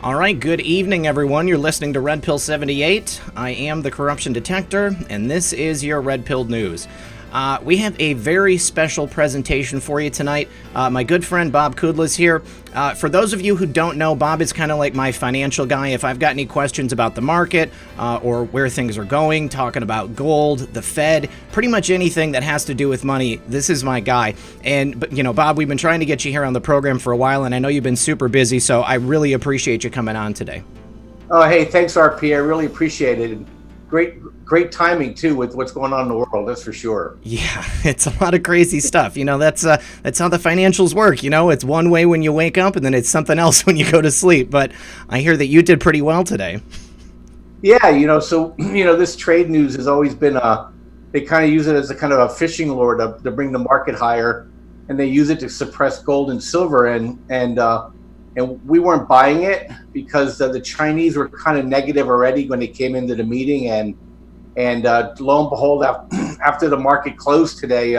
All right, good evening, everyone. You're listening to Red Pill 78. I am the corruption detector, and this is your Red Pill News. We have a very special presentation for you tonight. My good friend Bob Kudla is here. For those of you who don't know, Bob is kind of like my financial guy. If I've got any questions about the market or where things are going, talking about gold, the Fed, pretty much anything that has to do with money, this is my guy. But Bob, we've been trying to get you here on the program for a while, and I know you've been super busy, so I really appreciate you coming on today. Oh, hey, thanks, RP. I really appreciate it. Great timing too with what's going on in the world. That's for sure. Yeah, it's a lot of crazy stuff. That's how the financials work. It's one way when you wake up, and then it's something else when you go to sleep. But I hear that you did pretty well today. Yeah, so this trade news has always been they kind of use it as a kind of a fishing lure to bring the market higher, and they use it to suppress gold and silver, and we weren't buying it because the Chinese were kind of negative already when they came into the meeting, and lo and behold, after the market closed today,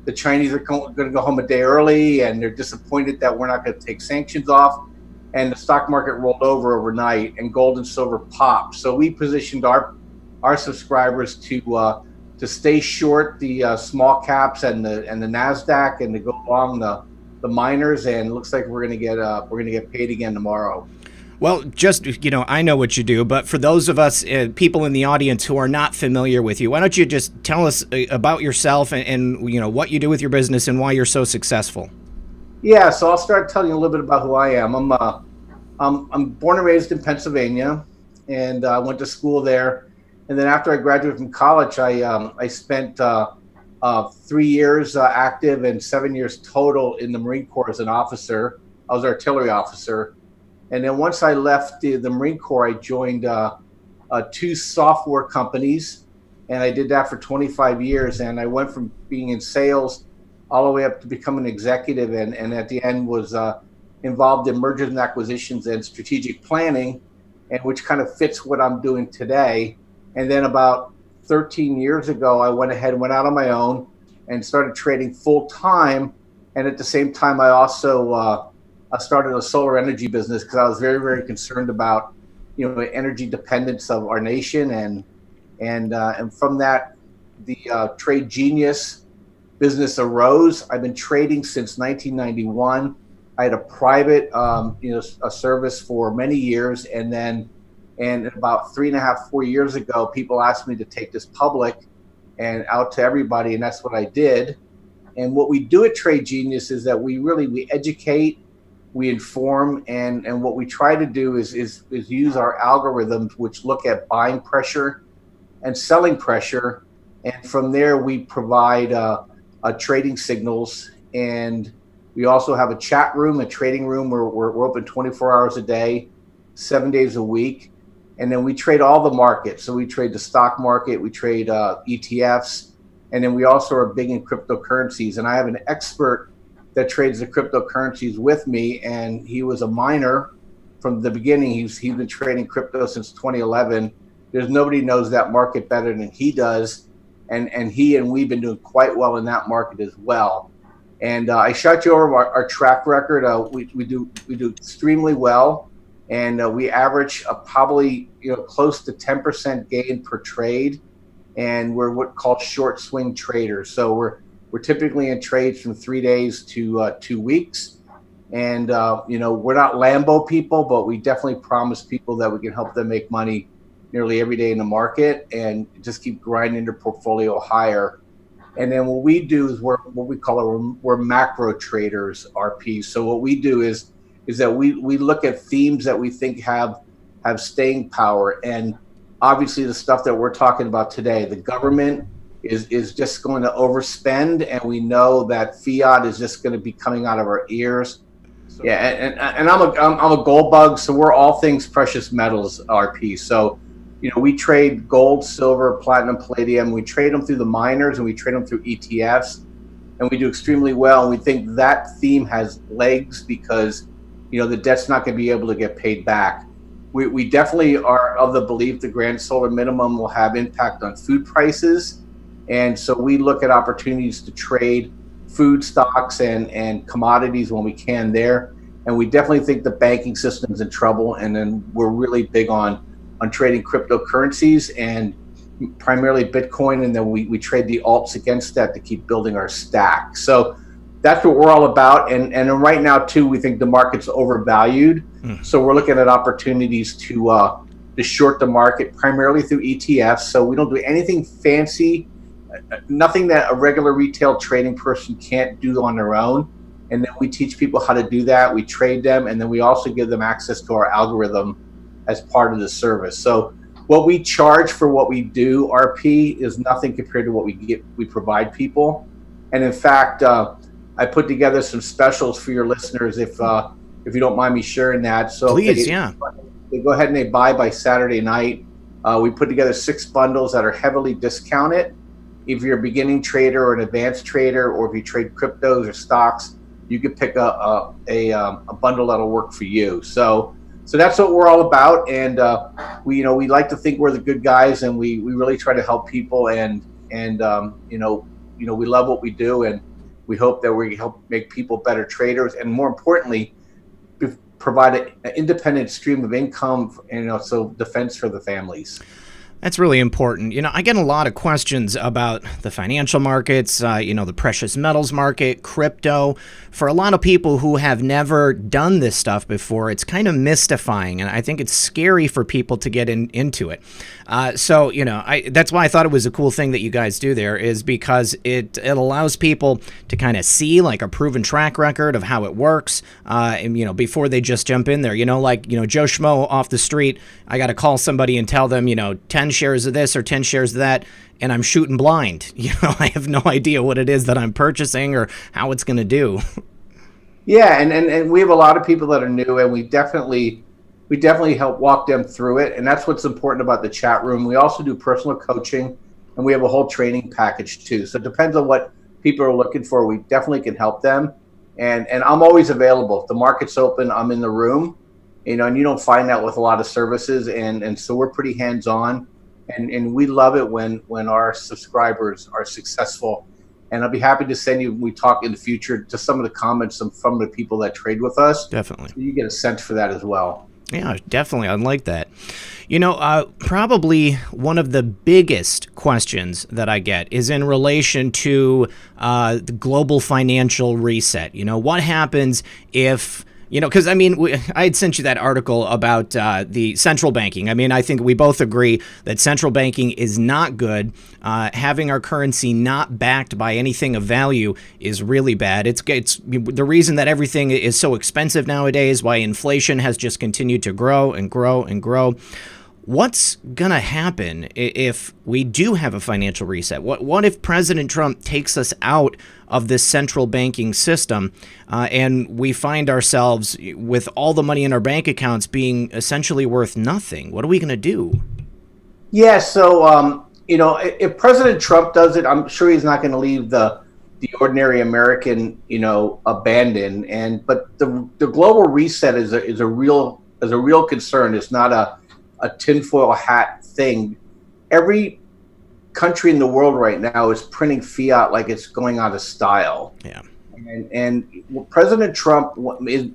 the Chinese are going to go home a day early, and they're disappointed that we're not going to take sanctions off, and the stock market rolled over overnight, and gold and silver popped. So we positioned our subscribers to stay short the small caps and the Nasdaq, and to go long the miners, and it looks like we're going to get paid again tomorrow. Well, I know what you do, but for those of us people in the audience who are not familiar with you, why don't you just tell us about yourself and what you do with your business and why you're so successful? Yeah, so I'll start telling you a little bit about who I am. I'm born and raised in Pennsylvania, and I went to school there. And then after I graduated from college, I spent 3 years active and 7 years total in the Marine Corps as an officer. I was an artillery officer. And then once I left the Marine Corps, I joined 2 software companies, and I did that for 25 years. And I went from being in sales all the way up to becoming an executive, and at the end was involved in mergers and acquisitions and strategic planning, and which kind of fits what I'm doing today. And then about 13 years ago, I went out on my own and started trading full time. And at the same time, I also I started a solar energy business because I was very, very concerned about, energy dependence of our nation, and from that, the Trade Genius business arose. I've been trading since 1991. I had a private, a service for many years, and about 3.5, 4 years ago, people asked me to take this public and out to everybody, and that's what I did. And what we do at Trade Genius is that we educate, we inform, and what we try to do is use our algorithms, which look at buying pressure and selling pressure, and from there we provide trading signals. And we also have a chat room, a trading room, where we're open 24 hours a day, 7 days a week, and then we trade all the markets. So we trade the stock market, we trade ETFs, and then we also are big in cryptocurrencies. And I have an expert that trades the cryptocurrencies with me, and he was a miner from the beginning. He's been trading crypto since 2011. There's nobody knows that market better than he does, and we've been doing quite well in that market as well. And I shot you over our track record. We do extremely well, and we average probably close to 10% gain per trade, and we're what called short swing traders. So we're typically in trades from 3 days to 2 weeks. And, we're not Lambo people, but we definitely promise people that we can help them make money nearly every day in the market and just keep grinding their portfolio higher. And then what we do is we're macro traders, RP. So what we do is that we look at themes that we think have staying power. And obviously the stuff that we're talking about today, the government is just going to overspend, and we know that fiat is just going to be coming out of our ears. So, yeah, and I'm a gold bug, so we're all things precious metals, RP. So, we trade gold, silver, platinum, palladium. We trade them through the miners, and we trade them through ETFs, and we do extremely well. And we think that theme has legs because, the debt's not going to be able to get paid back. We definitely are of the belief the grand solar minimum will have impact on food prices. And so we look at opportunities to trade food stocks and commodities when we can there. And we definitely think the banking system's in trouble. And then we're really big on trading cryptocurrencies and primarily Bitcoin. And then we trade the alts against that to keep building our stack. So that's what we're all about. And right now, too, we think the market's overvalued. So we're looking at opportunities to short the market primarily through ETFs. So we don't do anything fancy, nothing that a regular retail trading person can't do on their own. And then we teach people how to do that. We trade them, and then we also give them access to our algorithm as part of the service. So what we charge for what we do, RP, is nothing compared to what we provide people. And in fact, I put together some specials for your listeners if you don't mind me sharing that. So please, they go ahead and they buy by Saturday night. We put together 6 bundles that are heavily discounted. If you're a beginning trader or an advanced trader, or if you trade cryptos or stocks, you could pick a bundle that'll work for you. So that's what we're all about. And we like to think we're the good guys, and we really try to help people. And we love what we do, and we hope that we help make people better traders, and more importantly, provide an independent stream of income, and so defense for the families. That's really important. I get a lot of questions about the financial markets, the precious metals market, crypto. For a lot of people who have never done this stuff before, it's kind of mystifying, and I think it's scary for people to get into it. So that's why I thought it was a cool thing that you guys do there, is because it allows people to kind of see like a proven track record of how it works, and before they just jump in there. Joe Schmo off the street, I got to call somebody and tell them, 10 shares of this or 10 shares of that, and I'm shooting blind. I have no idea what it is that I'm purchasing or how it's going to do. Yeah, and we have a lot of people that are new, and we definitely help walk them through it, and that's what's important about the chat room. We also do personal coaching, and we have a whole training package too. So it depends on what people are looking for. We definitely can help them, and I'm always available. If the market's open, I'm in the room, and you don't find that with a lot of services, and so we're pretty hands-on, and we love it when our subscribers are successful. And I'll be happy to send you, when we talk in the future, to some of the comments from the people that trade with us. Definitely. So you get a sense for that as well. Yeah, definitely. I like that. Probably one of the biggest questions that I get is in relation to the global financial reset. What happens if... because I had sent you that article about the central banking. I think we both agree that central banking is not good. Having our currency not backed by anything of value is really bad. It's the reason that everything is so expensive nowadays, why inflation has just continued to grow and grow and grow. What's going to happen if we do have a financial reset? What if President Trump takes us out of this central banking system and we find ourselves with all the money in our bank accounts being essentially worth nothing? What are we going to do? Yeah, so, if President Trump does it, I'm sure he's not going to leave the ordinary American, abandoned. But the global reset is a real concern. It's not a tinfoil hat thing. Every country in the world right now is printing fiat like it's going out of style. Yeah. And President Trump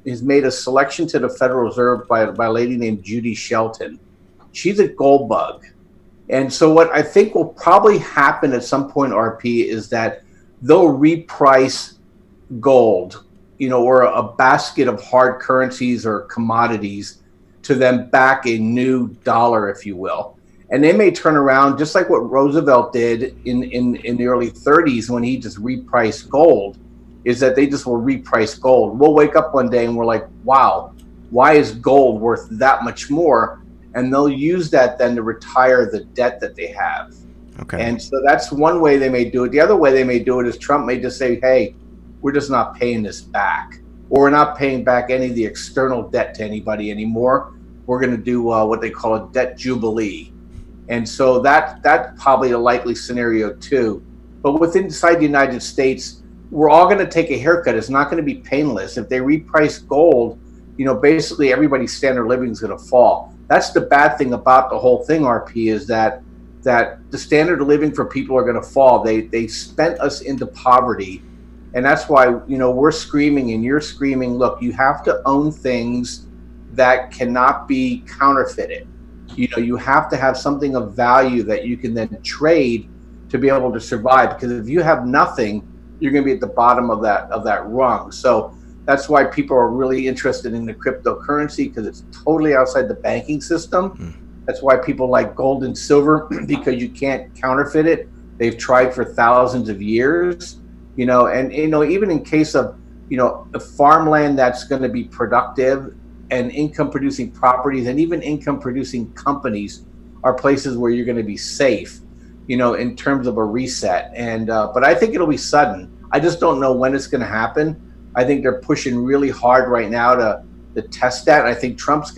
has made a selection to the Federal Reserve by a lady named Judy Shelton. She's a gold bug. And so what I think will probably happen at some point, RP, is that they'll reprice gold, or a basket of hard currencies or commodities, to then back a new dollar, if you will. And they may turn around, just like what Roosevelt did in the early 30s when he just repriced gold, is that they just will reprice gold. We'll wake up one day and we're like, wow, why is gold worth that much more? And they'll use that then to retire the debt that they have. Okay. And so that's one way they may do it. The other way they may do it is Trump may just say, hey, we're just not paying this back. Or we're not paying back any of the external debt to anybody anymore. We're going to do what they call a debt jubilee. And so that's probably a likely scenario too. But inside the United States, we're all going to take a haircut. It's not going to be painless. If they reprice gold, basically everybody's standard of living is going to fall. That's the bad thing about the whole thing, RP, is that the standard of living for people are going to fall. They spent us into poverty And that's why, we're screaming and you're screaming, look, you have to own things that cannot be counterfeited. You have to have something of value that you can then trade to be able to survive. Because if you have nothing, you're going to be at the bottom of that rung. So that's why people are really interested in the cryptocurrency, because it's totally outside the banking system. That's why people like gold and silver, because you can't counterfeit it. They've tried for thousands of years, and even in case of a farmland that's going to be productive, and income producing properties and even income producing companies are places where you're going to be safe, in terms of a reset. And but I think it'll be sudden. I just don't know when it's going to happen. I think they're pushing really hard right now to test that. And I think Trump's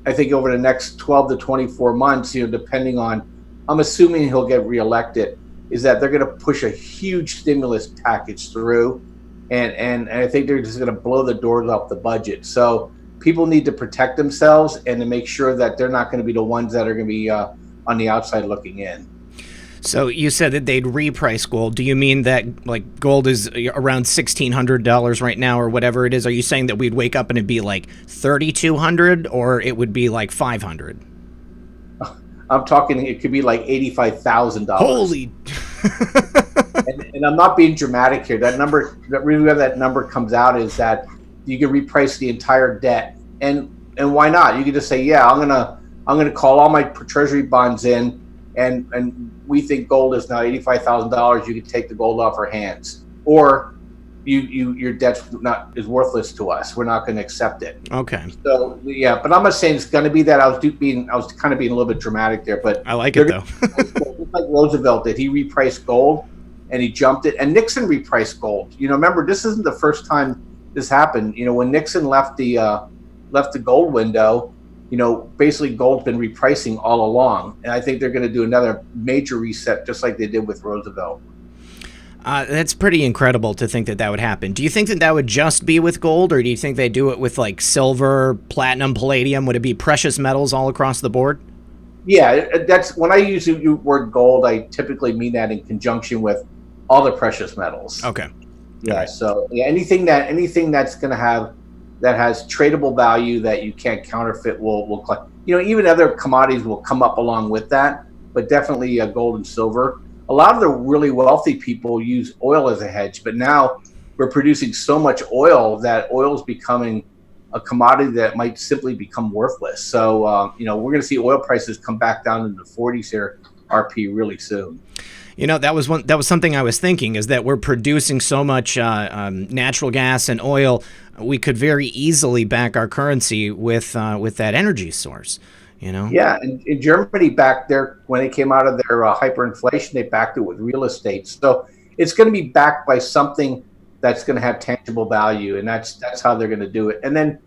I think over the next 12 to 24 months, depending on, I'm assuming he'll get reelected, is that they're going to push a huge stimulus package through. And I think they're just going to blow the doors off the budget. So people need to protect themselves and to make sure that they're not going to be the ones that are going to be on the outside looking in. So you said that they'd reprice gold. Do you mean that like gold is around $1,600 right now or whatever it is? Are you saying that we'd wake up and it'd be like $3,200 or it would be like $500? I'm talking, it could be like $85,000. Holy. and I'm not being dramatic here. That number, really where that number comes out is that you can reprice the entire debt. And why not? You could just say, yeah, I'm gonna call all my treasury bonds in, and we think gold is now $85,000. You can take the gold off our hands, or your debt is worthless to us. We're not going to accept it. Okay. So yeah, but I'm not saying it's going to be that. I was kind of being a little bit dramatic there, but I like it though. Just like Roosevelt did, he repriced gold and he jumped it, and Nixon repriced gold. Remember, this isn't the first time this happened. When Nixon left the gold window, basically gold's been repricing all along. And I think they're going to do another major reset, just like they did with Roosevelt. That's pretty incredible to think that would happen. Do you think that would just be with gold, or do you think they do it with like silver, platinum, palladium? Would it be precious metals all across the board? Yeah, that's when I use the word gold, I typically mean that in conjunction with all the precious metals. Okay. Yeah. Right. So yeah, anything that's going to have that has tradable value that you can't counterfeit will collect. Even other commodities will come up along with that, but definitely gold and silver. A lot of the really wealthy people use oil as a hedge, but now we're producing so much oil that oil is becoming a commodity that might simply become worthless. So, we're going to see oil prices come back down into the 40s here, RP, really soon. That was something I was thinking, is that we're producing so much natural gas and oil, we could very easily back our currency with that energy source. Yeah, and in Germany back there, when they came out of their hyperinflation, they backed it with real estate. So it's going to be backed by something that's going to have tangible value, and that's how they're going to do it. And then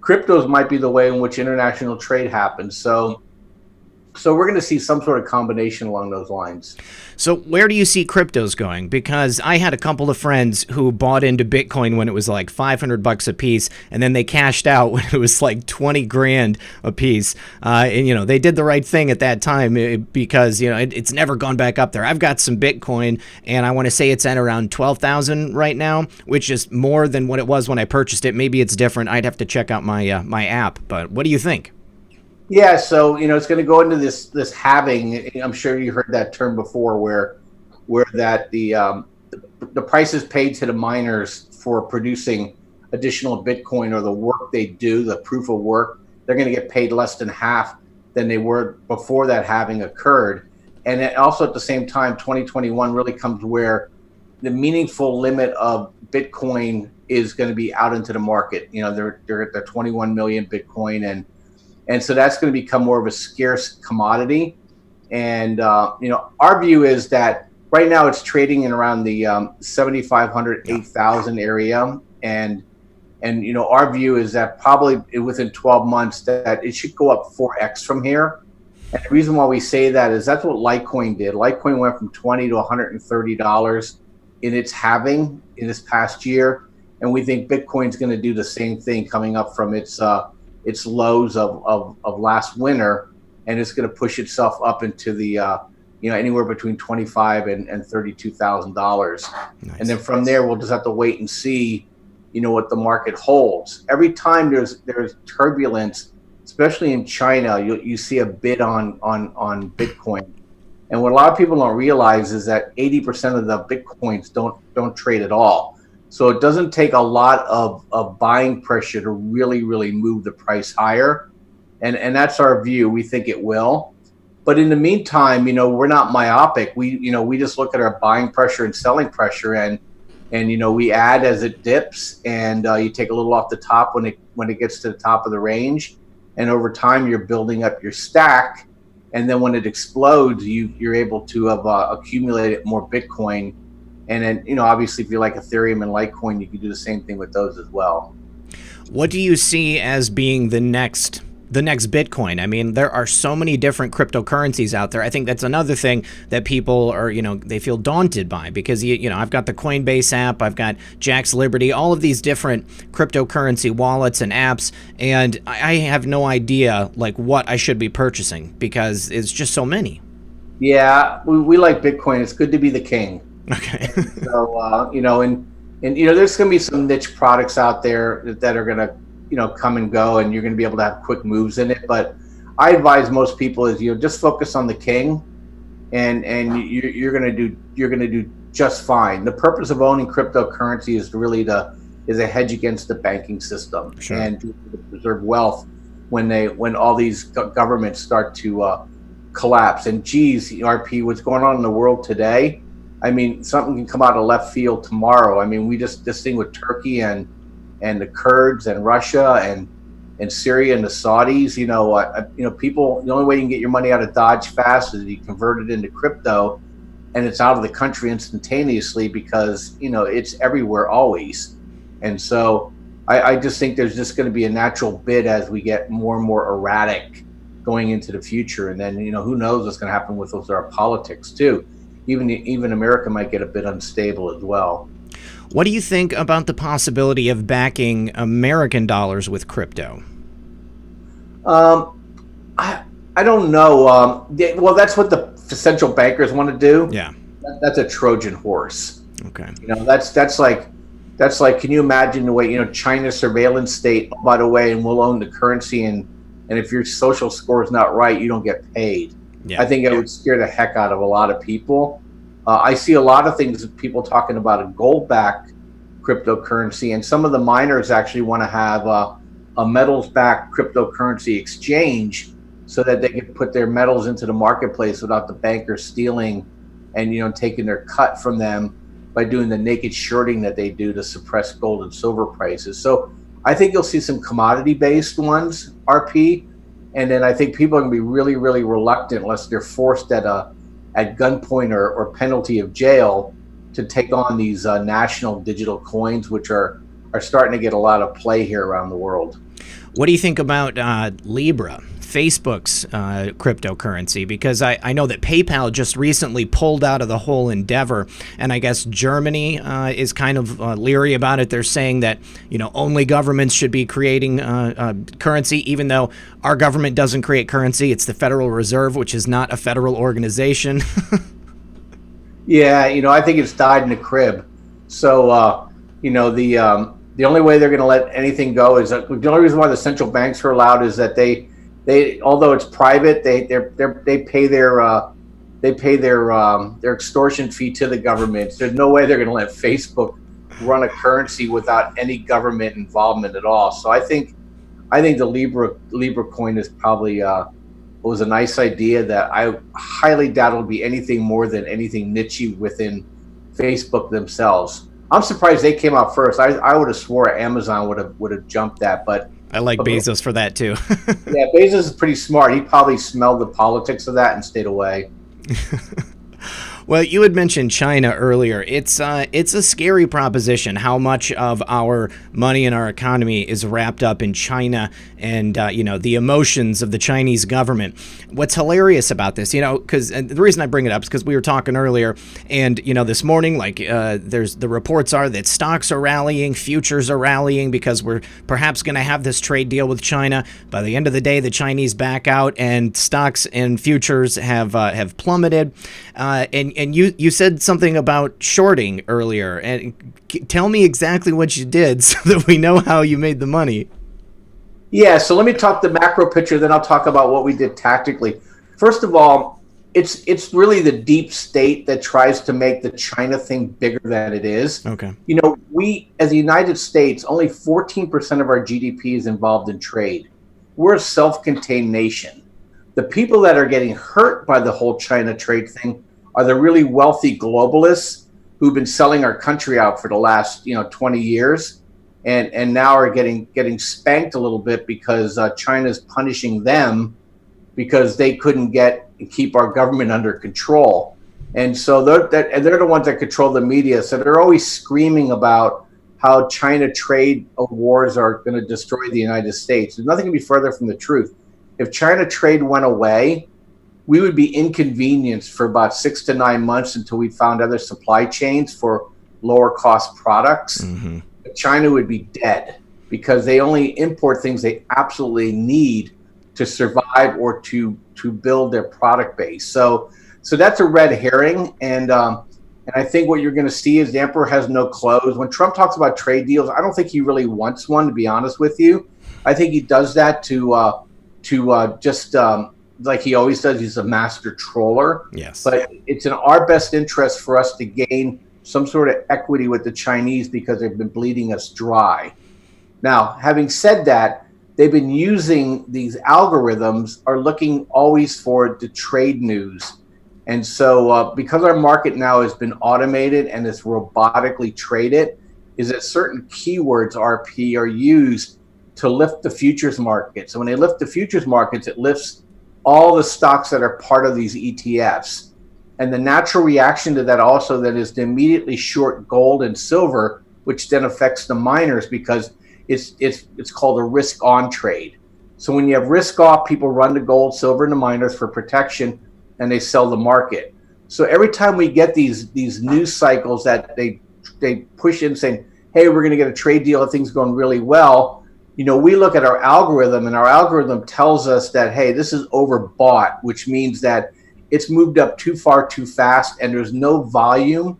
cryptos might be the way in which international trade happens. So we're going to see some sort of combination along those lines. So where do you see cryptos going? Because I had a couple of friends who bought into Bitcoin when it was like $500 a piece, and then they cashed out when it was like 20 grand a piece. And they did the right thing at that time because it's never gone back up there. I've got some Bitcoin, and I want to say it's at around 12,000 right now, which is more than what it was when I purchased it. Maybe it's different. I'd have to check out my my app. But what do you think? Yeah, so it's going to go into this halving. I'm sure you heard that term before, where that the price is paid to the miners for producing additional Bitcoin, or the work they do, the proof of work. They're going to get paid less than half than they were before that halving occurred. And it also at the same time, 2021 really comes where the meaningful limit of Bitcoin is going to be out into the market. They're at the 21 million Bitcoin, and so that's going to become more of a scarce commodity. And, our view is that right now it's trading in around the 7,500, 8,000 area. And our view is that probably within 12 months that it should go up 4x from here. And the reason why we say that is that's what Litecoin did. Litecoin went from $20 to $130 in its halving in this past year. And we think Bitcoin's going to do the same thing coming up from its lows of last winter, and it's going to push itself up into the anywhere between $25,000 and $32,000. Nice. And then from there, we'll just have to wait and see, what the market holds. Every time there's turbulence, especially in China, you see a bid on Bitcoin. And what a lot of people don't realize is that 80% of the Bitcoins don't trade at all. So it doesn't take a lot of buying pressure to really, really move the price higher. And that's our view. We think it will. But in the meantime, we're not myopic. We just look at our buying pressure and selling pressure, and we add as it dips, and you take a little off the top when it gets to the top of the range, and over time you're building up your stack, and then when it explodes, you're able to have accumulated more Bitcoin, and then obviously if you like Ethereum and Litecoin, you can do the same thing with those as well. What do you see as being the next Bitcoin? I mean, there are so many different cryptocurrencies out there. I think that's another thing that people are, they feel daunted by, because, I've got the Coinbase app, I've got Jack's Liberty, all of these different cryptocurrency wallets and apps, and I have no idea what I should be purchasing because it's just so many. Yeah, we like Bitcoin. It's good to be the king. Okay. So, and there's going to be some niche products out there that are going to come and go, and you're going to be able to have quick moves in it. But I advise most people is just focus on the king, and you're going to do just fine. The purpose of owning cryptocurrency is is a hedge against the banking system. Sure. And to preserve wealth when all these governments start to collapse. And geez, RP, what's going on in the world today? I mean, something can come out of left field tomorrow. I mean, this thing with Turkey and the Kurds and Russia and Syria and the Saudis, people, the only way you can get your money out of Dodge fast is you convert it into crypto, and it's out of the country instantaneously because, it's everywhere always. And so I just think there's just going to be a natural bid as we get more and more erratic going into the future. And then, who knows what's going to happen with our politics too. Even America might get a bit unstable as well. What do you think about the possibility of backing American dollars with crypto? I don't know. Well, that's what the central bankers want to do. Yeah, that's a Trojan horse. Okay. That's like. Can you imagine the way China's surveillance state? Oh, by the way, and we'll own the currency, and if your social score is not right, you don't get paid. Yeah. I think it would scare the heck out of a lot of people. I see a lot of things, people talking about a gold-backed cryptocurrency, and some of the miners actually want to have a metals-backed cryptocurrency exchange so that they can put their metals into the marketplace without the bankers stealing and taking their cut from them by doing the naked shorting that they do to suppress gold and silver prices. So I think you'll see some commodity-based ones, RP, and then I think people are going to be really, really reluctant unless they're forced at gunpoint or penalty of jail to take on these national digital coins, which are starting to get a lot of play here around the world. What do you think about Libra, Facebook's cryptocurrency? Because I know that PayPal just recently pulled out of the whole endeavor, and I guess Germany is kind of leery about it. They're saying that only governments should be creating currency, even though our government doesn't create currency. It's the Federal Reserve, which is not a federal organization. Yeah, I think it's died in the crib. So the only way they're going to let anything go is that the only reason why the central banks are allowed is that they although it's private, they pay their extortion fee to the government. There's no way they're going to let Facebook run a currency without any government involvement at all. So I think the Libra coin is probably was a nice idea that I highly doubt it'll be anything more than anything niche within Facebook themselves. I'm surprised they came out first. I would have swore Amazon would have jumped that, but I like Bezos for that too. Yeah, Bezos is pretty smart. He probably smelled the politics of that and stayed away. Well, you had mentioned China earlier. It's a scary proposition how much of our money and our economy is wrapped up in China and the emotions of the Chinese government. What's hilarious about this, because the reason I bring it up is because we were talking earlier, and this morning, there's the reports are that stocks are rallying, futures are rallying because we're perhaps going to have this trade deal with China. By the end of the day, the Chinese back out, and stocks and futures have plummeted. And you said something about shorting earlier, and tell me exactly what you did so that we know how you made the money. Yeah, so let me talk the macro picture, then I'll talk about what we did tactically. First of all, it's really the deep state that tries to make the China thing bigger than it is. Okay. We, as the United States, only 14% of our GDP is involved in trade. We're a self-contained nation. The people that are getting hurt by the whole China trade thing are the really wealthy globalists who've been selling our country out for the last 20 years, and now are getting spanked a little bit because China's punishing them because they couldn't keep our government under control. And so they're the ones that control the media. So they're always screaming about how China trade wars are going to destroy the United States. There's nothing can be further from the truth. If China trade went away, we would be inconvenienced for about 6 to 9 months until we found other supply chains for lower cost products. Mm-hmm. China would be dead because they only import things they absolutely need to survive or to build their product base. So that's a red herring. And I think what you're going to see is the emperor has no clothes. When Trump talks about trade deals, I don't think he really wants one, to be honest with you. I think he does that to just like he always does. He's a master troller. Yes. But it's in our best interest for us to gain some sort of equity with the Chinese because they've been bleeding us dry. Now, having said that, they've been using these algorithms, are looking always for the trade news. And so because our market now has been automated and it's robotically traded, is that certain keywords, RP, are used to lift the futures market. So when they lift the futures markets, it lifts all the stocks that are part of these ETFs. And the natural reaction to that also then is to immediately short gold and silver, which then affects the miners because it's called a risk on trade. So when you have risk off, people run to gold, silver, and the miners for protection, and they sell the market. So every time we get these news cycles that they push in saying, hey, we're going to get a trade deal, things going really well, we look at our algorithm, and our algorithm tells us that, hey, this is overbought, which means that it's moved up too far too fast, and there's no volume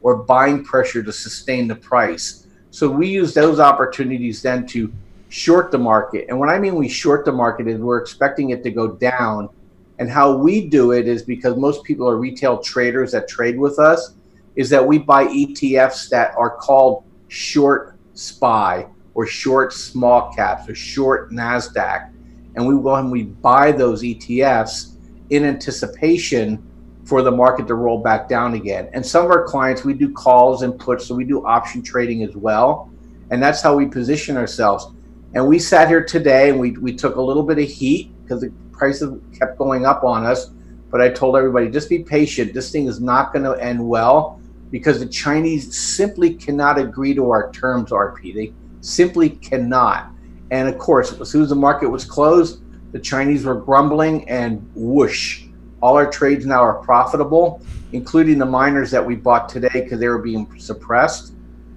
or buying pressure to sustain the price. So we use those opportunities then to short the market. And what I mean we short the market is we're expecting it to go down. And how we do it is because most people are retail traders that trade with us, is that we buy ETFs that are called short SPY or short small caps or short NASDAQ. And we go and we buy those ETFs in anticipation for the market to roll back down again. And some of our clients, we do calls and puts, so we do option trading as well. And that's how we position ourselves. And we sat here today and we took a little bit of heat because the prices kept going up on us. But I told everybody, just be patient. This thing is not going to end well because the Chinese simply cannot agree to our terms, RP. They simply cannot. And of course, as soon as the market was closed, the Chinese were grumbling and whoosh. All our trades now are profitable, including the miners that we bought today because they were being suppressed.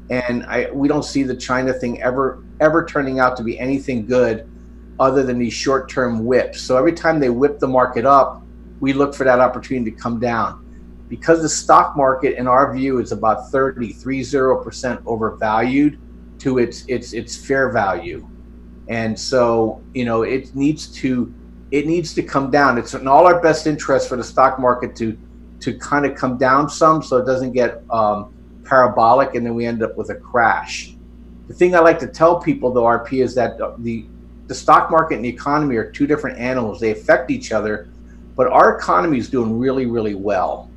And we don't see the China thing ever turning out to be anything good other than these short-term whips. So every time they whip the market up, we look for that opportunity to come down. Because the stock market, in our view, is about 30% overvalued to its fair value. And so, it needs to come down. It's in all our best interest for the stock market to kind of come down some so it doesn't get parabolic and then we end up with a crash. The thing I like to tell people, though, RP, is that the stock market and the economy are two different animals. They affect each other, but our economy is doing really, really well.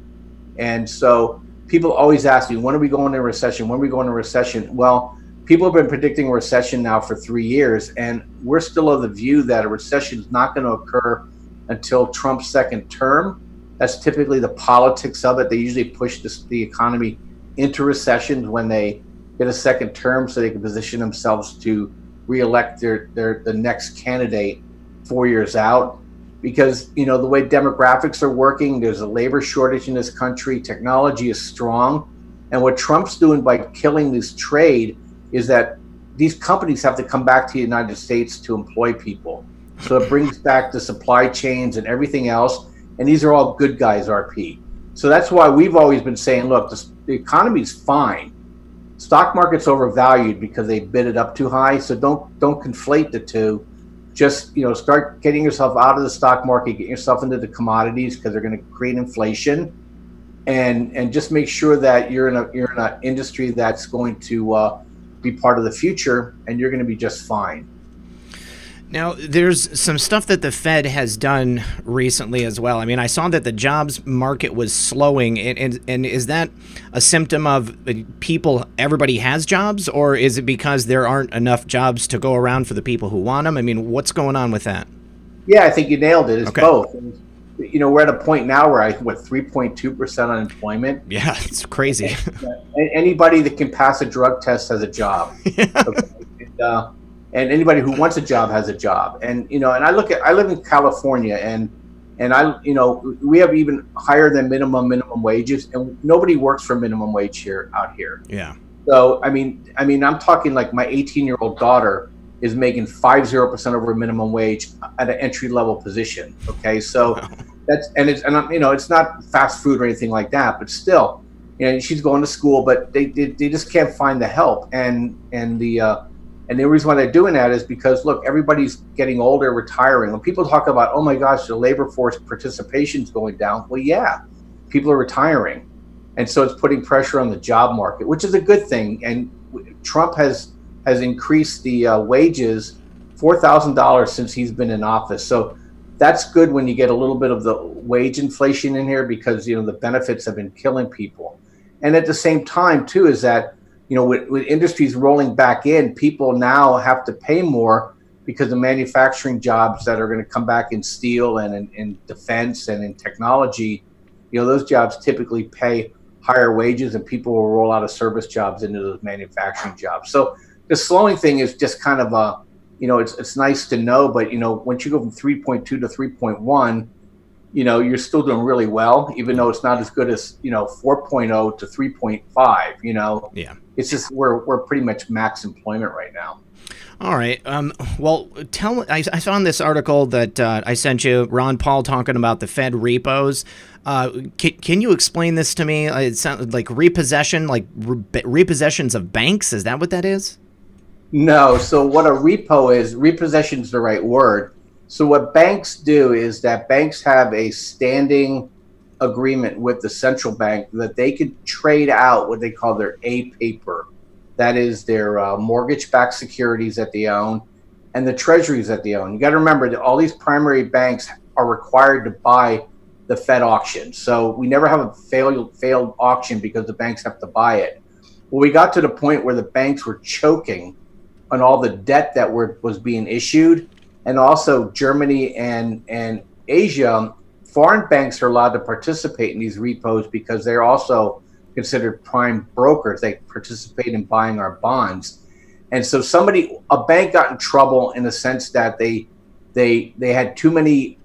And so people always ask me, when are we going into recession? When are we going into recession? Well, people have been predicting a recession now for 3 years, and we're still of the view that a recession is not going to occur until Trump's second term. That's typically the politics of it. They usually push the economy into recessions when they get a second term so they can position themselves to reelect the next candidate 4 years out. Because, you know, the way demographics are working, there's a labor shortage in this country, technology is strong. And what Trump's doing by killing this trade is that these companies have to come back to the United States to employ people. So it brings back the supply chains and everything else. And these are all good guys, RP. So that's why we've always been saying, look, the economy's fine. Stock market's overvalued because they bid it up too high. So don't conflate the two. Just, you know, start getting yourself out of the stock market, get yourself into the commodities because they're going to create inflation, and just make sure that you're in an industry that's going to be part of the future, and you're going to be just fine. Now, there's some stuff that the Fed has done recently as well. I mean, I saw that the jobs market was slowing, and is that a symptom of everybody has jobs, or is it because there aren't enough jobs to go around for the people who want them? I mean, what's going on with that? Yeah, I think you nailed it. It's okay. Both. You know, we're at a point now where 3.2% unemployment. Yeah, it's crazy. Anybody that can pass a drug test has a job. Okay? And anybody who wants a job has a job. And, you know, and I live in California, and you know, we have even higher than minimum wages, and nobody works for minimum wage out here. Yeah. So, I mean, I'm talking like my 18-year-old daughter is making 50% over minimum wage at an entry-level position. Okay. So it's not fast food or anything like that, but still, you know, she's going to school, but they just can't find the help. And the reason why they're doing that is because, look, everybody's getting older, retiring. When people talk about, oh my gosh, the labor force participation is going down. Well, yeah, people are retiring. And so it's putting pressure on the job market, which is a good thing. And Trump has increased the wages $4,000 since he's been in office. So that's good when you get a little bit of the wage inflation in here, because, you know, the benefits have been killing people. And at the same time, too, is that, you know, with industries rolling back in, people now have to pay more because the manufacturing jobs that are going to come back in steel and in defense and in technology, you know, those jobs typically pay higher wages, and people will roll out of service jobs into those manufacturing jobs. So the slowing thing is just kind of a, you know, it's nice to know, but, you know, once you go from 3.2 to 3.1, you know, you're still doing really well, even though it's not as good as, you know, 4.0 to 3.5, you know. Yeah. It's just we're pretty much max employment right now. All right. Well, I found this article that I sent you, Ron Paul, talking about the Fed repos. Can you explain this to me? It sounds like repossession, like repossessions of banks. Is that what that is? No. So what a repo is, repossession is the right word. So what banks do is that banks have a standing agreement with the central bank that they could trade out what they call their A paper. That is their mortgage-backed securities that they own and the treasuries that they own. You got to remember that all these primary banks are required to buy the Fed auction. So we never have a failed auction because the banks have to buy it. Well, we got to the point where the banks were choking on all the debt that was being issued, and also Germany and Asia. Foreign banks are allowed to participate in these repos because they're also considered prime brokers. They participate in buying our bonds. And so a bank got in trouble in the sense that they had too many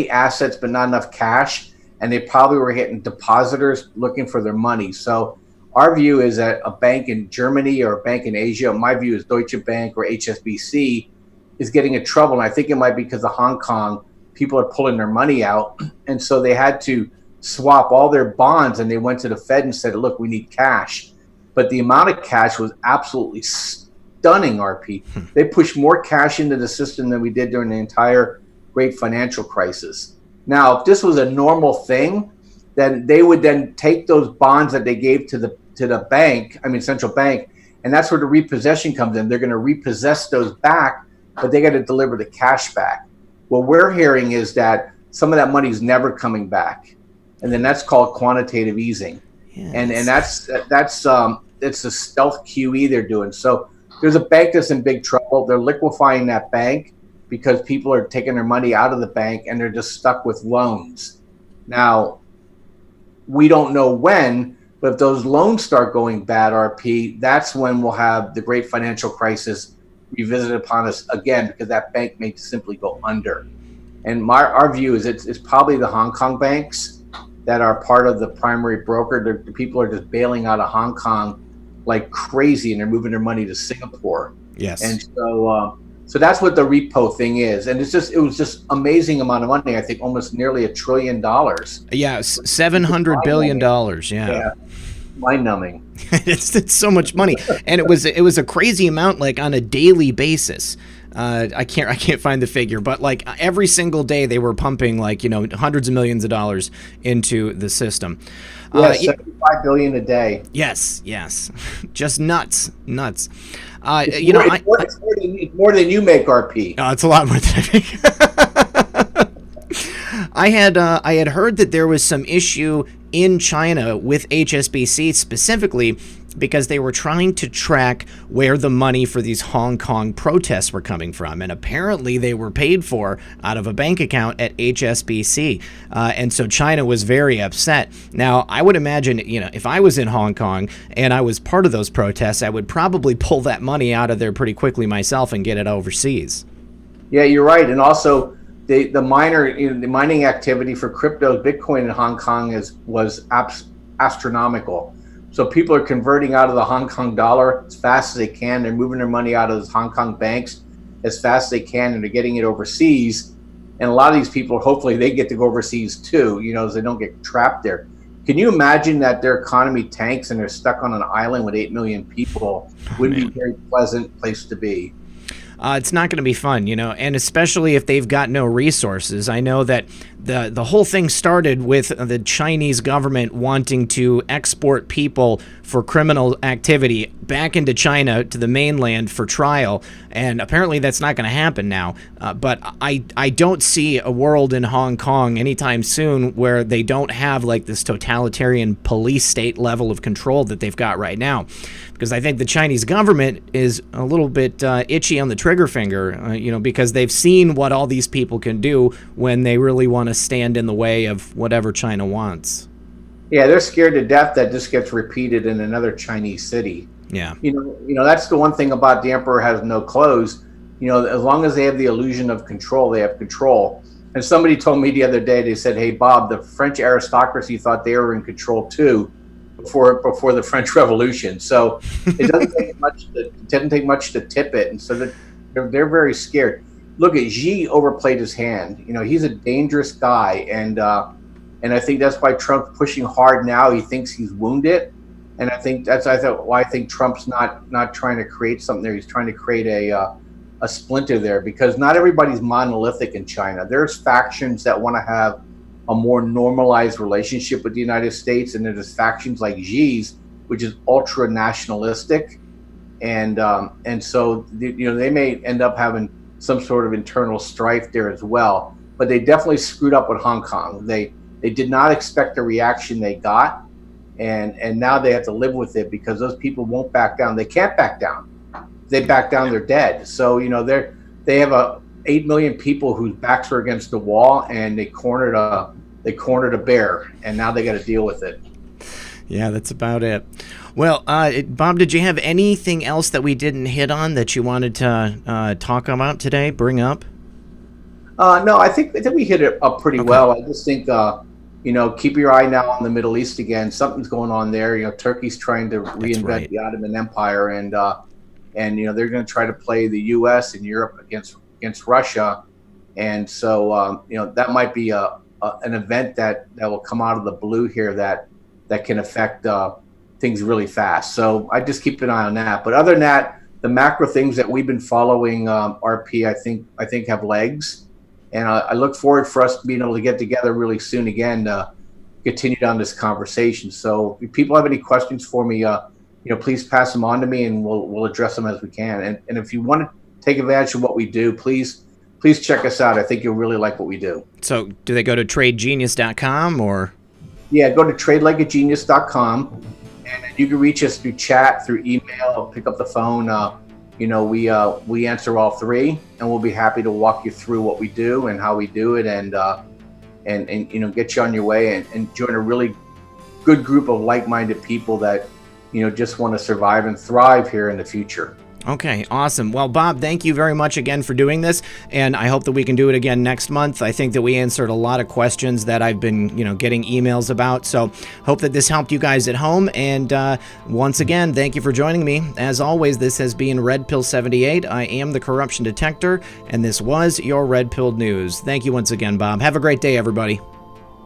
assets but not enough cash, and they probably were hitting depositors looking for their money. So our view is that a bank in Germany or a bank in Asia, my view is Deutsche Bank or HSBC, is getting in trouble. And I think it might be because of Hong Kong. People are pulling their money out, and so they had to swap all their bonds, and they went to the Fed and said, look, we need cash. But the amount of cash was absolutely stunning, RP. They pushed more cash into the system than we did during the entire great financial crisis. Now, if this was a normal thing, then they would then take those bonds that they gave to the bank, central bank, and that's where the repossession comes in. They're going to repossess those back, but they got to deliver the cash back. What we're hearing is that some of that money is never coming back, and then that's called quantitative easing. Yes. And it's a stealth QE they're doing. So there's a bank that's in big trouble. They're liquefying that bank because people are taking their money out of the bank and they're just stuck with loans. Now, we don't know when, but if those loans start going bad, RP, that's when we'll have the great financial crisis revisited upon us again, because that bank may simply go under. And our view is it's probably the Hong Kong banks that are part of the primary broker. The people are just bailing out of Hong Kong like crazy, and they're moving their money to Singapore. Yes. And so that's what the repo thing is. And it was just amazing amount of money. I think almost nearly $1 trillion. Yeah, $700 billion. Yeah. Mind numbing. It's so much money, and it was a crazy amount, like on a daily basis. I can't find the figure, but like every single day they were pumping like, hundreds of millions of dollars into the system. Yeah, 75 billion a day. Yes, just nuts. It's more than you make, RP. Oh, it's a lot more than I make. I had heard that there was some issue in China with HSBC specifically because they were trying to track where the money for these Hong Kong protests were coming from. And apparently they were paid for out of a bank account at HSBC. And so China was very upset. Now, I would imagine, if I was in Hong Kong and I was part of those protests, I would probably pull that money out of there pretty quickly myself and get it overseas. Yeah, you're right. And also the mining activity for crypto, Bitcoin in Hong Kong was astronomical. So people are converting out of the Hong Kong dollar as fast as they can. They're moving their money out of those Hong Kong banks as fast as they can, and they're getting it overseas. And a lot of these people, hopefully they get to go overseas too, so they don't get trapped there. Can you imagine that their economy tanks and they're stuck on an island with 8 million people? Wouldn't be a very pleasant place to be. It's not going to be fun, and especially if they've got no resources. I know that the whole thing started with the Chinese government wanting to export people for criminal activity back into China to the mainland for trial, and apparently that's not going to happen now. But I don't see a world in Hong Kong anytime soon where they don't have like this totalitarian police state level of control that they've got right now. Because I think the Chinese government is a little bit itchy on the trigger finger, because they've seen what all these people can do when they really want to stand in the way of whatever China wants. Yeah, they're scared to death that this gets repeated in another Chinese city. Yeah. That's the one thing about the emperor has no clothes. As long as they have the illusion of control, they have control. And somebody told me the other day, they said, "Hey, Bob, the French aristocracy thought they were in control too before the French Revolution." So it doesn't take much to tip it, and so they're very scared. Look at Xi overplayed his hand. He's a dangerous guy, and I think that's why Trump's pushing hard now. He thinks he's wounded, and I think why I think Trump's not trying to create something there. He's trying to create a splinter there, because not everybody's monolithic in China. There's factions that want to have a more normalized relationship with the United States, and there's factions like Xi's, which is ultra nationalistic, and so they may end up having some sort of internal strife there as well. But they definitely screwed up with Hong Kong. They did not expect the reaction they got, and now they have to live with it, because those people won't back down. They can't back down. If they back down, they're dead. So they have 8 million people whose backs are against the wall, and they cornered a bear, and now they got to deal with it. Yeah, that's about it. Well, Bob, did you have anything else that we didn't hit on that you wanted to talk about today, bring up? No, I think we hit it up pretty well. I just think, keep your eye now on the Middle East again. Something's going on there. Turkey's trying to reinvent the Ottoman Empire, and they're going to try to play the U.S. and Europe against Russia, and so that might be an event that will come out of the blue here that can affect things really fast. So I just keep an eye on that. But other than that, the macro things that we've been following, RP, I think have legs, and I look forward for us being able to get together really soon again to continue down this conversation. So if people have any questions for me, please pass them on to me, and we'll address them as we can. And if you want to take advantage of what we do, please check us out. I think you'll really like what we do. So do they go to tradegenius.com or? Yeah, go to tradelikeagenius.com, and you can reach us through chat, through email, pick up the phone. We answer all three, and we'll be happy to walk you through what we do and how we do it, and and you know, get you on your way and join a really good group of like-minded people that, you know, just want to survive and thrive here in the future. Okay, awesome. Well, Bob, thank you very much again for doing this, and I hope that we can do it again next month. I think that we answered a lot of questions that I've been, you know, getting emails about, so hope that this helped you guys at home, and once again, thank you for joining me. As always, this has been Red Pill 78. I am the Corruption Detector, and this was your Red Pill News. Thank you once again, Bob. Have a great day, everybody.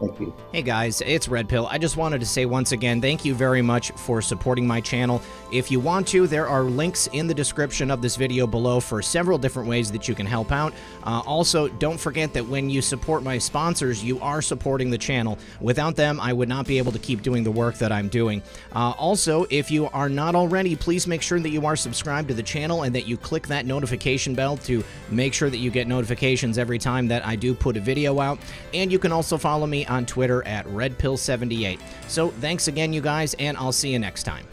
Thank you. Hey guys, it's Red Pill. I just wanted to say once again, thank you very much for supporting my channel. If you want to, there are links in the description of this video below for several different ways that you can help out. Also, don't forget that when you support my sponsors, you are supporting the channel. Without them, I would not be able to keep doing the work that I'm doing. Also, if you are not already, please make sure that you are subscribed to the channel and that you click that notification bell to make sure that you get notifications every time that I do put a video out. And you can also follow me on Twitter at RedPill78. So thanks again, you guys, and I'll see you next time.